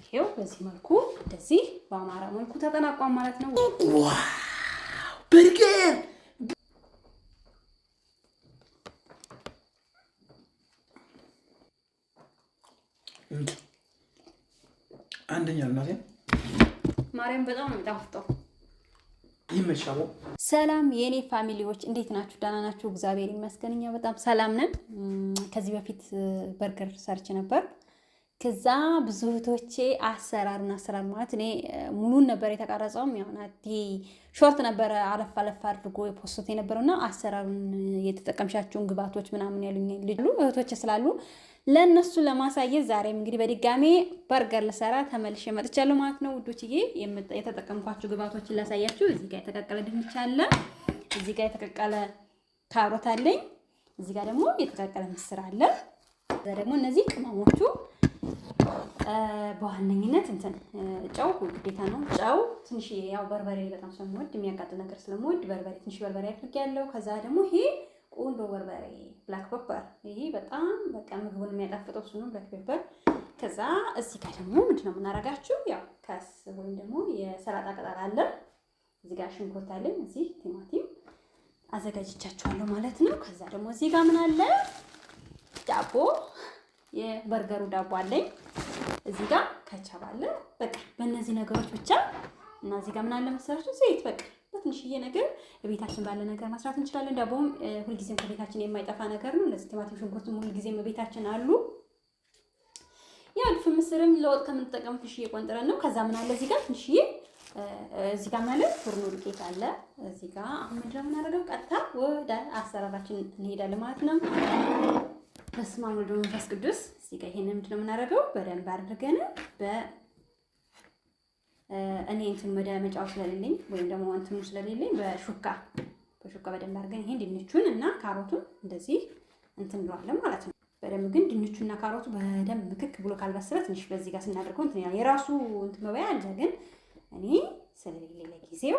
ይሄው በዚህ መልኩ እንደዚህ በአማራ መልኩ ተጠናቋል ማለት ነው። ዋው በርገር አንደኛ እናቴ ማርያም በጣም ነው የሚጣፍጠው። ይመቻው። ሰላም የኔ ፋሚሊዎች እንዴት ናችሁ? ደህና ናችሁ? እግዚአብሔር ይመስገን እኛ በጣም ሰላም ነን። ከዚህ በፊት በርገር ሰርች ነበር። ከዛ ብዙ እህቶቼ አሰራር ማለት እኔ ሙሉን ነበር የተቀረጸውም ያውናቲ ሾርት ነበረ አለፍ አለፍ አድርጎ የፖስት የነበረውና አሰራሩን የተጠቀምሻቸውን ግብአቶች ምናምን ያሉኝ ልጅ እህቶቼ ስላሉ ለነሱ ለማሳየት ዛሬም እንግዲህ በድጋሜ በርገር ልሰራ ተመልሼ መጥቻለሁ ማለት ነው ውዶችዬ። የተጠቀምኳቸው ግብአቶችን ላሳያችሁ። እዚህ ጋር የተቀቀለ ድንች አለ፣ እዚህ ጋር የተቀቀለ ካሮት አለኝ፣ እዚህ ጋር ደግሞ የተቀቀለ ምስር አለ። እዛ ደግሞ እነዚህ ቅመሞቹ በዋነኝነት ጨው ግዴታ ነው። ጨው ትንሽ ያው በርበሬ በጣም ስለምወድ የሚያቃጥል ነገር ስለምወድ በርበሬ ትንሽ በርበሬ አድርጌያለሁ። ከዛ ደግሞ ይሄ ቁንዶ በርበሬ ብላክ ፔፐር፣ ይሄ በጣም በቃ ምግቡን የሚያጣፍጠው እሱ ነው ብላክ ፔፐር። ከዛ እዚህ ጋር ደግሞ ምንድነው የምናረጋችሁ ያው ከስ ወይም ደግሞ የሰላጣ ቅጠል አለ። እዚህ ጋር ሽንኩርት አለኝ፣ እዚህ ቲማቲም አዘጋጅቻቸዋለሁ ማለት ነው። ከዛ ደግሞ እዚህ ጋር ምን አለ ዳቦ፣ የበርገሩ ዳቦ አለኝ። እዚህ ጋር ከቻብ አለ። በቃ በእነዚህ ነገሮች ብቻ እና እዚህ ጋር ምን አለ መሰላችሁ ዘይት፣ በቃ በትንሽዬ ነገር ቤታችን ባለ ነገር መስራት እንችላለን። ዳቦም ሁልጊዜም ከቤታችን የማይጠፋ ነገር ነው። ለዚህ ቲማቲም ሽንኩርትም ሁልጊዜም ቤታችን አሉ። ያው ድፍ ምስርም ለወጥ ከምንጠቀም ትንሽዬ ቆንጥረን ነው። ከዛ ምን አለ እዚህ ጋር ትንሽዬ እዚህ ጋር ማለት ፉርኖ ዱቄት አለ። እዚህ ጋር አሁን ምንድነው የምናደርገው ቀጥታ ወደ አሰራራችን እንሄዳለን ማለት ነው። በስመ አብ ወወልድ ወመንፈስ ቅዱስ። እዚህ ጋር ይሄንን ምንድነው የምናደርገው በደንብ አድርገን እኔ መዳመጫው ስለሌለኝ ወይም ደግሞ እንትኑ ስለሌለኝ በሹካ በደንብ አድርገን ይሄን ድንቹን እና ካሮቱን እንደዚህ እንለዋለን ማለት ነው። በደንብ ግን ድንቹና ካሮቱ በደንብ ምክክ ብሎ ካልበሰለ ትንሽ በዚህ ጋር ስናደርገው እንትን ያው የራሱ መባያ አለ። ግን እኔ ስለሌለኝ ለጊዜው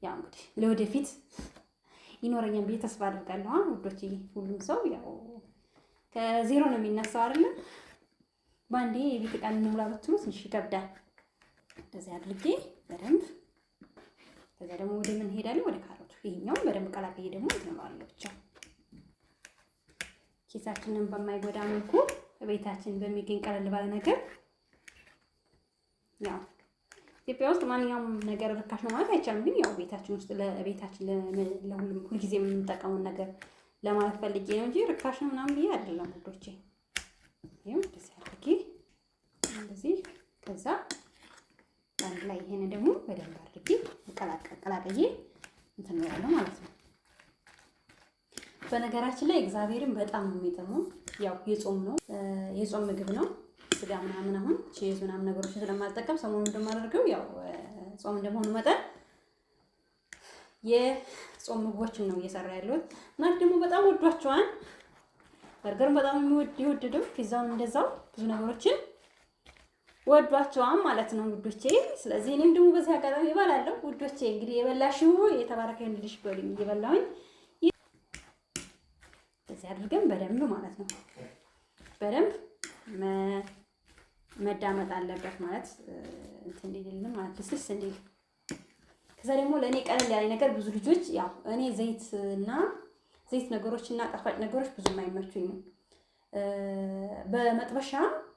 ያው እንግዲህ ለወደፊት ይኖረኛል ብዬ ተስፋ አድርጋለሁ። ውዶቼ ሁሉም ሰው ያው ከዜሮ ነው የሚነሳው አይደል? ባንዴ የቤት ዕቃ እንሙላ ብትሉ ትንሽ ይከብዳል። እንደዚህ አድርጌ በደንብ ከዛ ደግሞ ወደ ምን ሄዳለሁ ወደ ካሮቱ። ይሄኛውን በደንብ ቀላቅዬ ደግሞ እንተማዋለሁ። ብቻ ኪሳችንን በማይጎዳ መልኩ ቤታችን በሚገኝ ቀለል ባለ ነገር ያው ኢትዮጵያ ውስጥ ማንኛውም ነገር ርካሽ ነው ማለት አይቻልም። ግን ያው ቤታችን ውስጥ ለቤታችን ለሁሉም ሁልጊዜ የምንጠቀመውን ነገር ለማለት ፈልጌ ነው እንጂ ርካሽ ነው ምናምን ብዬ አይደለም ውዶቼ። ይሄው እንደዚህ አድርጌ እንደዚህ ከዛ አንድ ላይ ይሄን ደግሞ በደንብ አድርጌ ቀላቅዬ እንትን ነው ማለት ነው። በነገራችን ላይ እግዚአብሔርን በጣም ነው የሚጠመው። ያው የጾም ነው የጾም ምግብ ነው። ስጋ ምናምን አሁን ቺዝ ምናምን ነገሮች ስለማልጠቀም ሰሞኑን እንደማደርገው ያው ጾም እንደመሆኑ መጠን የጾም ምግቦችን ነው እየሰራ ያለሁት። እናት ደግሞ በጣም ወዷቸዋል። በርገርን በጣም የሚወደደው ፒዛውን እንደዛው ብዙ ነገሮችን ወዷቸዋል ማለት ነው ውዶቼ። ስለዚህ እኔም ደግሞ በዚህ አጋጣሚ እበላለሁ ውዶቼ። እንግዲህ የበላሽው የተባረከ እንድልሽ በሉኝ እየበላሁኝ እዚህ አድርገን በደንብ ማለት ነው በደንብ መዳመጥ አለበት ማለት እንትን እንዲልልን ማለት ልስልስ እንዲል። ከዛ ደግሞ ለእኔ ቀለል ያለ ነገር ብዙ ልጆች ያው እኔ ዘይት ነገሮች እና ጣፋጭ ነገሮች ብዙም አይመቹኝም። በመጥበሻ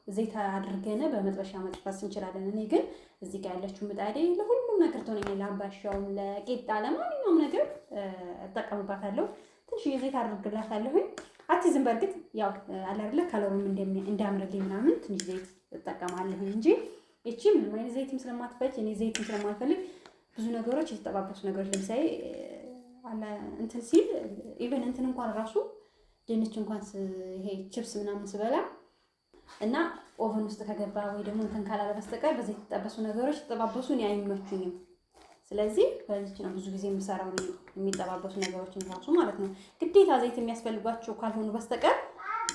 ዘይት አድርገን በመጥበሻ መጥበስ እንችላለን። እኔ ግን እዚህ ጋር ያለችው ምጣዴ ለሁሉም ነገር ትሆነኛለች። ለአምባሻውም፣ ለቂጣ፣ ለማንኛውም ነገር እጠቀምባታለሁ። ትንሽ ዘይት አድርግላታለሁኝ። አትይዝም በእርግጥ ያው አለ አይደለ ከለሩም እንዳምርልኝ ምናምን ትንሽ ዘይት እጠቀማለሁ እንጂ እቺ ምንም አይነት ዘይትም ስለማትፈጭ እኔ ዘይትም ስለማልፈልግ ብዙ ነገሮች የተጠባበሱ ነገሮች ለምሳሌ አለ እንትን ሲል ኢቭን እንትን እንኳን ራሱ ድንች እንኳን ይሄ ቺፕስ ምናምን ስበላ እና ኦቨን ውስጥ ከገባ ወይ ደግሞ እንትን ካላለ በስተቀር በዘይት የተጠበሱ ነገሮች የተጠባበሱ እኔ አይመቹኝም። ስለዚህ በዚህ ነው ብዙ ጊዜ የምሰራው የሚጠባበሱ ነገሮችን ራሱ ማለት ነው። ግዴታ ዘይት የሚያስፈልጓቸው ካልሆኑ በስተቀር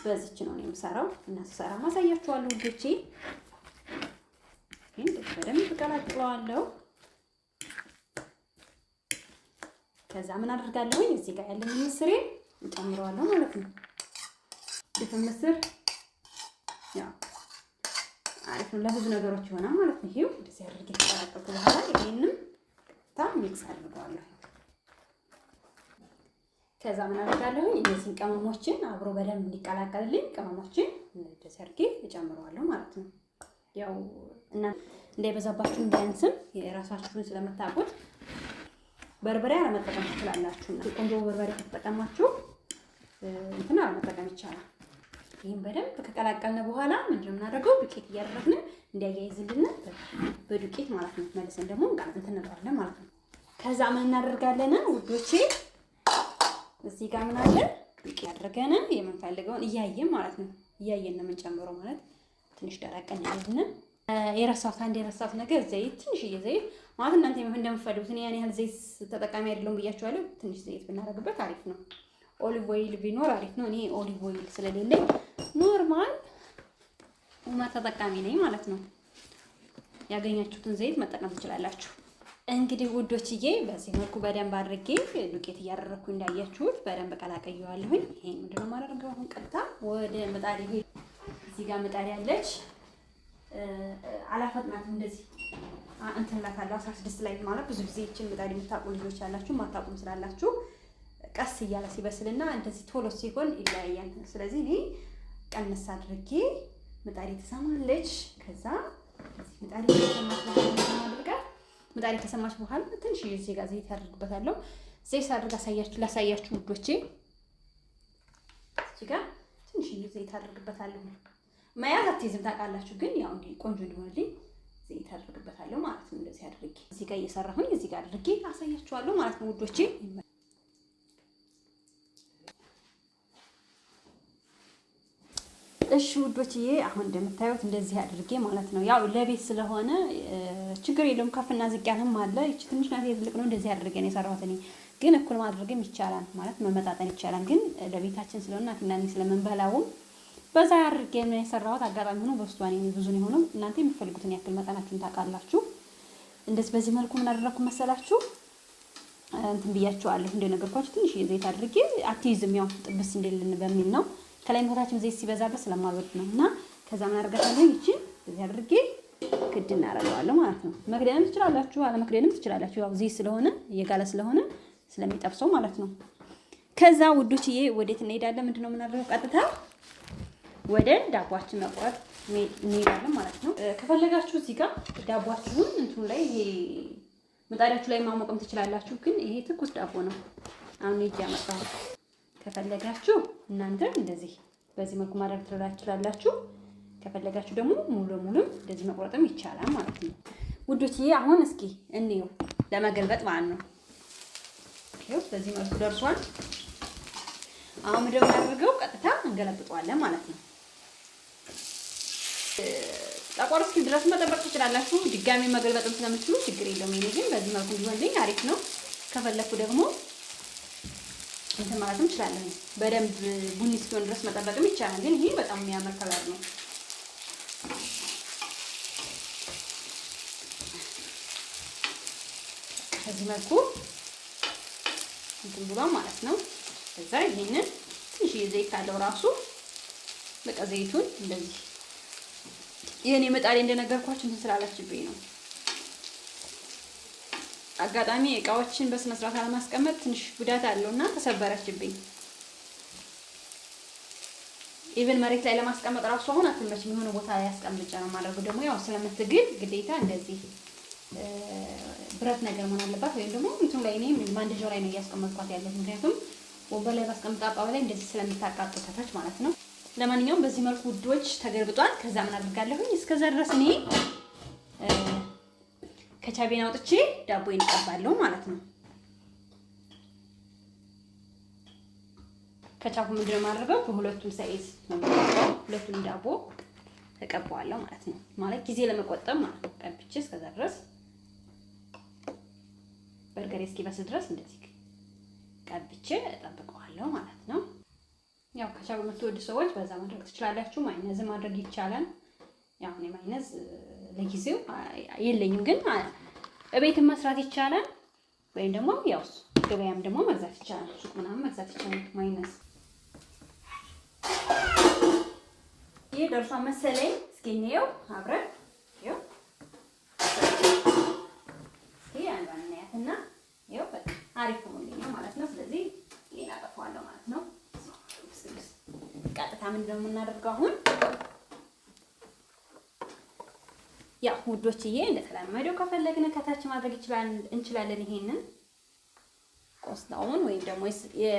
በዚች ነው የምሰራው እና ስሰራ ማሳያችኋለሁ ውዶቼ። በደንብ እቀላቅለዋለሁ። ከዛ ምን አደርጋለሁ እዚህ ጋር ያለኝ ምስሬ እጨምረዋለሁ ማለት ነው። ድፍን ምስር ያው ማለት ነው። ለብዙ ነገሮች ይሆናል ማለት ነው። ይሄው እንደዚህ አድርጌ ከቀላቀልኩ በኋላ ይሄንን ሚክስ አድርገዋለሁ። ከዛ ምን አደርጋለሁ? እነዚህን ቅመሞችን አብሮ በደንብ እንዲቀላቀልልኝ ቅመሞችን እንደዚህ አድርጌ እጨምረዋለሁ ማለት ነው። ያው እና እንዳይበዛባችሁ እንዳያንስም የራሳችሁን ስለምታውቁት በርበሬ አለመጠቀም ትችላላችሁ። ቆንጆ በርበሬ ከተጠቀማችሁ እንትን አለመጠቀም ይቻላል። ይሄን በደንብ ከቀላቀልን በኋላ ምንድነው የምናደርገው? ዱቄት እያደረግን እንዲያያይዝልን በዱቄት ማለት ነው። መልሰን ደግሞ እንትን እንለዋለን ማለት ነው። ከዛ ምን እናደርጋለን ውዶቼ? እዚህ ጋር ምን አለ? ዱቄት አድርገን የምንፈልገውን እያየን ማለት ነው። እያየን ነው የምንጨምረው ማለት ትንሽ ደረቅ እንዲልና አንድ የረሳሁት ነገር ዘይት፣ ትንሽዬ ዘይት ማለት እናንተ እንደምትፈልጉት። እኔ ያን ያህል ዘይት ተጠቃሚ አይደለሁም ብያችኋለሁ። ትንሽ ዘይት ብናደርግበት አሪፍ ነው። ኦሊቭ ኦይል ቢኖር አሪፍ ነው። እኔ ኦሊቭ ኦይል ስለሌለኝ ኖርማል ተጠቃሚ ነኝ ማለት ነው። ያገኛችሁትን ዘይት መጠቀም ትችላላችሁ። እንግዲህ ውዶችዬ በዚህ መልኩ በደንብ አድርጌ ዱቄት እያደረኩ እንዳያችሁት በደንብ ቀላቀየዋለሁኝ። ይሄን ምንድነው የማደርገው? አሁን ቀጥታ ወደ ምጣድ እዚህ ጋር ምጣድ ያለች አላፈጥናትም። እንደዚህ እንትን እላታለሁ 16 ላይ ማለት ብዙ ጊዜ ይችን ምጣድ የምታውቁ ልጆች ያላችሁ ማታውቁም ስላላችሁ ቀስ እያለ ሲበስልና እንደዚህ ቶሎ ሲሆን ይለያያል። ስለዚህ እኔ ቀንስ አድርጌ ምጣድ ትሰማለች። ከዛ ምጣድ ከሰማች በኋላ ትንሽ እዚህ ጋር ዘይት አድርግበታለሁ። ዘይት አድርግ ላሳያችሁ ውዶቼ። እዚህ ጋር ትንሽ ዘይት አድርግበታለሁ። መያዝ አትይዝም ታውቃላችሁ፣ ግን ያው እንዲህ ቆንጆ እንዲሆንልኝ ዘይት አድርግበታለሁ ማለት ነው። እንደዚህ አድርጌ እዚህ ጋር እየሰራሁኝ እዚህ ጋር አድርጌ አሳያችኋለሁ ማለት ነው ውዶቼ። እሺ ውዶችዬ አሁን እንደምታዩት እንደዚህ አድርጌ ማለት ነው። ያው ለቤት ስለሆነ ችግር የለውም። ከፍና ዝቅ ያለም አለ። እቺ ትንሽ ናት፣ ትልቅ ነው። እንደዚህ አድርጌ ነው የሰራሁት እኔ። ግን እኩል ማድረግም ይቻላል ማለት መመጣጠን ይቻላል። ግን ለቤታችን ስለሆነ እናንተ ስለምንበላውም በዛ አድርጌ ነው የሰራሁት። አጋጣሚ ሆኖ በስቷን ብዙ ነው የሆነው። እናንተ የምትፈልጉትን ያክል መጠናችሁን ታውቃላችሁ። እንደዚህ በዚህ መልኩ ምን አደረኩ መሰላችሁ? እንትን ብያችኋለሁ እንደነገርኳችሁ። ትንሽ ዘይት አድርጌ አትይዝም፣ ያው ጥብስ እንደልን በሚል ነው። ከላይ ሞታችን ዘይት ሲበዛበት ስለማልወድ ነው። እና ከዛ ምን አደርጋለሁ? እቺ እዚህ አድርጌ ክድ እናደርገዋለሁ ማለት ነው። መክደንም ትችላላችሁ፣ አለ መክደንም ትችላላችሁ። ያው ዘይት ስለሆነ እየጋለ ስለሆነ ስለሚጠብሰው ማለት ነው። ከዛ ውዶችዬ ወዴት እንሄዳለን? ምንድነው የምናደርገው? ቀጥታ ወደ ዳቦአችን መቁረጥ እንሄዳለን ማለት ነው። ከፈለጋችሁ እዚህ ጋር ዳቦአችሁን እንትኑ ላይ ይሄ ምጣዳችሁ ላይ ማሞቅም ትችላላችሁ። ግን ይሄ ትኩስ ዳቦ ነው አሁን እጄ ያመጣሁት። ከፈለጋችሁ እናንተ እንደዚህ በዚህ መልኩ ማድረግ ትችላላችሁ። ከፈለጋችሁ ደግሞ ሙሉ እንደዚህ መቁረጥም ይቻላል ማለት ነው ውዶችዬ። አሁን እስኪ እንየው ለመገልበጥ ማለት ነው። ይሄው በዚህ መልኩ ደርሷል። አሁን ምንድነው የምናደርገው? ቀጥታ እንገለብጠዋለን ማለት ነው። ጠቆር እስኪል ድረስ መጠበቅ ትችላላችሁ። ድጋሚ መገልበጥም ስለምትችሉ ችግር የለውም። እኔ ግን በዚህ መልኩ እንዲሆንልኝ አሪፍ ነው። ከፈለኩ ደግሞ እንትን ማለትም ይችላል። በደንብ ቡኒ እስኪሆን ድረስ መጠበቅም ይቻላል። ግን ይሄ በጣም የሚያምር ከለር ነው። በዚህ መልኩ እንትን ብሏል ማለት ነው። ከዛ ይሄንን ትንሽ ዘይት ካለው ራሱ በቃ ዘይቱን እንደዚህ የኔ ምጣዴ እንደነገርኳችሁ እንትን ስላላችብኝ ነው። አጋጣሚ እቃዎችን በስነ ስርዓት አለማስቀመጥ ትንሽ ጉዳት አለውና ተሰበረችብኝ። ኢቭን መሬት ላይ ለማስቀመጥ ራሱ አሁን አትመችም። የሆነ ቦታ ላይ ያስቀምጫ ነው ማድረጉ። ደግሞ ያው ስለምትግል ግዴታ እንደዚህ ብረት ነገር መሆን አለባት። ወይም ደግሞ እንትኑ ላይ እኔም ማንደጃው ላይ ነው እያስቀመጥኳት ያለው። ምክንያቱም ወንበር ላይ ባስቀምጣ አጣው ላይ እንደዚህ ስለምታቃጥል ከታች ማለት ነው። ለማንኛውም በዚህ መልኩ ውዶች ተገልብጧል። ከዛ ምን አድርጋለሁኝ? እስከዛ ድረስ እኔ ከቻቤን አውጥቼ ዳቦዬን እቀባለሁ ማለት ነው። ከቻፉ ምንድነው የማደርገው? በሁለቱም ሳይዝ ሁለቱም ዳቦ እቀባዋለሁ ማለት ነው። ማለት ጊዜ ለመቆጠብ ማለት ነው። ቀብቼ እስከዛ ድረስ በርገሬ እስኪበስል ድረስ እንደዚህ ቀብቼ እጠብቀዋለሁ ማለት ነው። ያው ከቻው የምትወዱ ሰዎች በዛ ማድረግ ትችላላችሁ። ማይነዝ ማድረግ ይቻላል። ያው እኔ ማይነዝ ለጊዜው የለኝም፣ ግን እቤትም መስራት ይቻላል። ወይም ደግሞ ያው ገበያም ደግሞ መግዛት ይቻላል። ሱቅ ምናምን መግዛት ይቻላል። ማይነዝ ይሄ ደርሷ መሰለኝ። እስኪ እንየው አብረን ምንድነው የምናደርገው አሁን? ያው ውዶችዬ እንደተለመደው ከፈለግን ከታች ማድረግ እንችላለን። ይሄንን ቆስጣውን ወይም ደግሞ ይሄ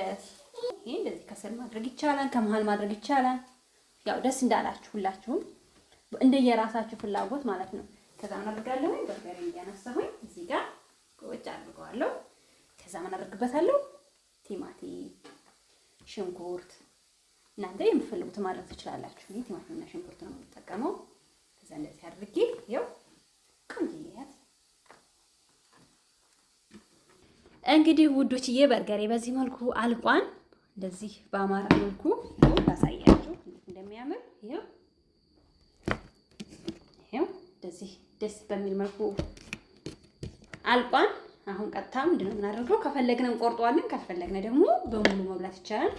እንደዚህ ከስር ማድረግ ይቻላል፣ ከመሃል ማድረግ ይቻላል። ያው ደስ እንዳላችሁ ሁላችሁም እንደየራሳችሁ ፍላጎት ማለት ነው። ከዛ ምን አደርጋለሁ? በርበሬ እያነሳሁኝ እዚህ ጋር ቁጭ አድርገዋለሁ። ከዛ ምን አደርግበታለሁ? ቲማቲም፣ ሽንኩርት እናንተ የምትፈልጉት ማድረግ ትችላላችሁ። እኔ ቲማቲምና ሽንኩርት ነው የምጠቀመው። ከዛ እንደዚህ አድርጌ ይኸው ቆንጆያት እንግዲህ ውዶችዬ በርገሬ በዚህ መልኩ አልቋን። እንደዚህ በአማራ መልኩ ነው ላሳያችሁ እንዴት እንደሚያምር ይኸው እንደዚህ ደስ በሚል መልኩ አልቋን። አሁን ቀጥታ ምንድነው የምናደርገው? ከፈለግን እንቆርጠዋለን፣ ካልፈለግን ደግሞ በሙሉ መብላት ይቻላል።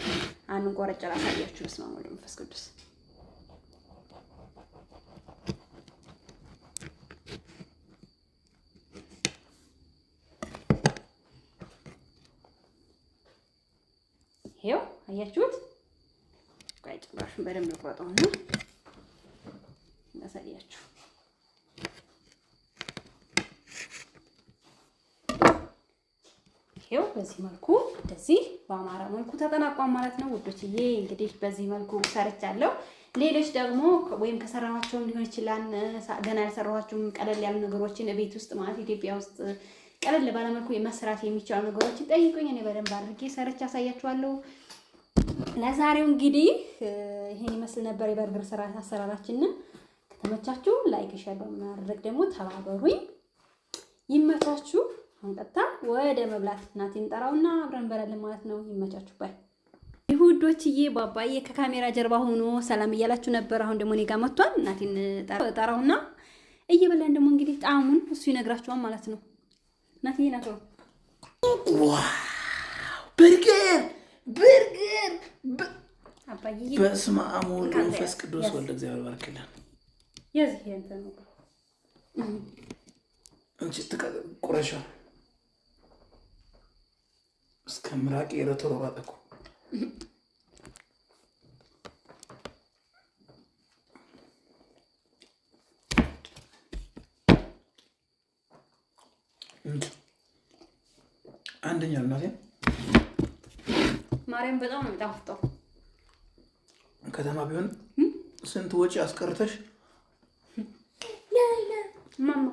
አንቆረጭ ላሳያችሁ። በስመ አብ ወወልድ ወመንፈስ ቅዱስ። ይሄው አያችሁት? ቆይ ጭራሹን በደንብ ልቆርጠውና ላሳያችሁ። ይሄው በዚህ መልኩ እንደዚህ በአማራ መልኩ ተጠናቋል ማለት ነው ውዶችዬ። እንግዲህ በዚህ መልኩ ሰርቻለሁ። ሌሎች ደግሞ ወይም ከሰራኋቸውም ሊሆን ይችላል ገና ያልሰራኋቸውም ቀለል ያሉ ነገሮችን ቤት ውስጥ ማለት ኢትዮጵያ ውስጥ ቀለል ባለ መልኩ መስራት የሚቻሉ ነገሮችን ጠይቁኝ፣ እኔ በደንብ አድርጌ ሰርቼ አሳያችኋለሁ። ለዛሬው እንግዲህ ይሄን ይመስል ነበር የበርገር ስራ አሰራራችን። ከተመቻችሁ ላይክ ሼር በማድረግ ደግሞ ተባበሩኝ። ይመቻችሁ። አሁን ቀጥታ ወደ መብላት እናቴን ጠራውና አብረን እንበላለን ማለት ነው። ይመቻችሁ ባይ ውዶችዬ። ባባዬ ከካሜራ ጀርባ ሆኖ ሰላም እያላችሁ ነበር። አሁን ደግሞ እኔ ጋር መጥቷል። እናቴን ጠራውና እየበላን ደግሞ እንግዲህ ጣዕሙን እሱ ይነግራችኋል ማለት ነው። እናቴ ናቸው። ዋው በርገር አባዬ በስመ አብ ወወልድ ወመንፈስ ቅዱስ ወልደ እግዚአብሔር ባርክልን። የዚህ እንትን ነው እንጂ ቁረሻ እስከ ምራቅ የረተሮራጠ እኮ አንደኛ እናቴ ማርያም በጣም ነው የሚጣፍጠው። ከተማ ቢሆን ስንት ወጪ አስቀርተሽ ማማ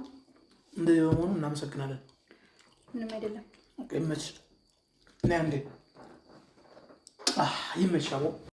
እንደዚህ በመሆኑ እናመሰግናለን። ምንም አይደለም። ይመች እና እንዴ ይመች አቦ